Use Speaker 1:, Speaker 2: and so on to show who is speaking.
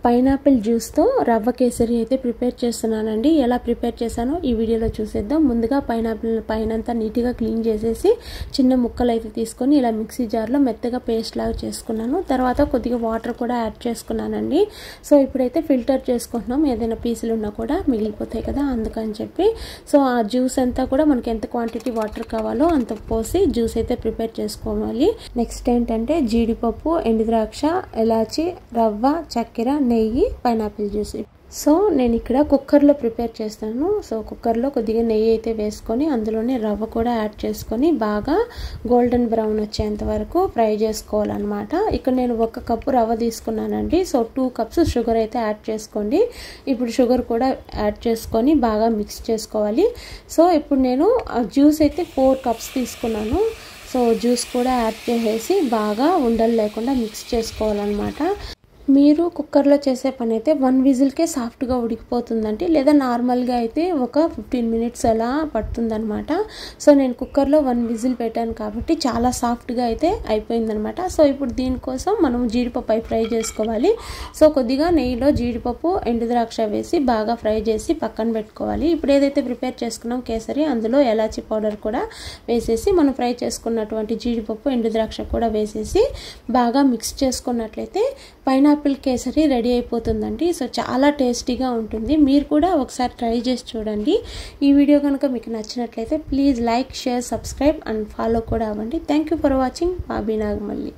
Speaker 1: Pineapple జ్యూస్తో రవ్వ కేసరి అయితే prepare చేస్తున్నానండి. ఎలా ప్రిపేర్ చేశానో ఈ వీడియోలో చూసేద్దాం. ముందుగా పైనాపిల్ పైనంతా నీట్గా క్లీన్ చేసేసి చిన్న ముక్కలు అయితే తీసుకొని ఇలా మిక్సీ జార్లో మెత్తగా పేస్ట్ లాగా చేసుకున్నాను. తర్వాత కొద్దిగా వాటర్ కూడా యాడ్ చేసుకున్నానండి. సో ఇప్పుడైతే ఫిల్టర్ చేసుకుంటున్నాం. ఏదైనా పీసులు ఉన్నా కూడా మిగిలిపోతాయి కదా, అందుకని చెప్పి. సో ఆ జ్యూస్ అంతా కూడా మనకి ఎంత క్వాంటిటీ వాటర్ కావాలో అంత పోసి జ్యూస్ అయితే ప్రిపేర్ చేసుకోవాలి. నెక్స్ట్ ఏంటంటే జీడిపప్పు, ఎండుద్రాక్ష, ఎలాచి, రవ్వ, చక్కెర, నెయ్యి, పైనాపిల్ జ్యూస్. సో నేను ఇక్కడ కుక్కర్లో ప్రిపేర్ చేస్తాను. సో కుక్కర్లో కొద్దిగా నెయ్యి అయితే వేసుకొని అందులోనే రవ్వ కూడా యాడ్ చేసుకొని బాగా గోల్డెన్ బ్రౌన్ వచ్చేంత వరకు ఫ్రై చేసుకోవాలన్నమాట. ఇక్కడ నేను 1 కప్పు రవ్వ తీసుకున్నానండి. సో 2 కప్స్ షుగర్ అయితే యాడ్ చేసుకోండి. ఇప్పుడు షుగర్ కూడా యాడ్ చేసుకొని బాగా మిక్స్ చేసుకోవాలి. సో ఇప్పుడు నేను జ్యూస్ అయితే 4 కప్స్ తీసుకున్నాను. సో జ్యూస్ కూడా యాడ్ చేసేసి బాగా ఉండలు లేకుండా మిక్స్ చేసుకోవాలన్నమాట. మీరు కుక్కర్లో చేసే పని అయితే 1 విజిల్కే సాఫ్ట్గా ఉడికిపోతుందండి. లేదా నార్మల్గా అయితే ఒక 15 మినిట్స్ అలా పడుతుందనమాట. సో నేను కుక్కర్లో 1 విజిల్ పెట్టాను కాబట్టి చాలా సాఫ్ట్గా అయితే అయిపోయిందనమాట. సో ఇప్పుడు దీనికోసం మనం జీడిపప్పు ఫ్రై చేసుకోవాలి. సో కొద్దిగా నెయ్యిలో జీడిపప్పు, ఎండుద్రాక్ష వేసి బాగా ఫ్రై చేసి పక్కన పెట్టుకోవాలి. ఇప్పుడు ఏదైతే ప్రిపేర్ చేసుకున్నాం కేసరి, అందులో ఎలాచి పౌడర్ కూడా వేసేసి మనం ఫ్రై చేసుకున్నటువంటి జీడిపప్పు, ఎండుద్రాక్ష కూడా వేసేసి బాగా మిక్స్ చేసుకున్నట్లయితే పైనాపిల్ కేసరి రెడీ అయిపోతుందండి. సో చాలా టేస్టీగా ఉంటుంది. మీరు కూడా ఒకసారి ట్రై చేసి చూడండి. ఈ వీడియో కనుక మీకు నచ్చినట్లయితే please like, share, subscribe and follow కూడా అవ్వండి. Thank you for watching. Bobby Nagamalli.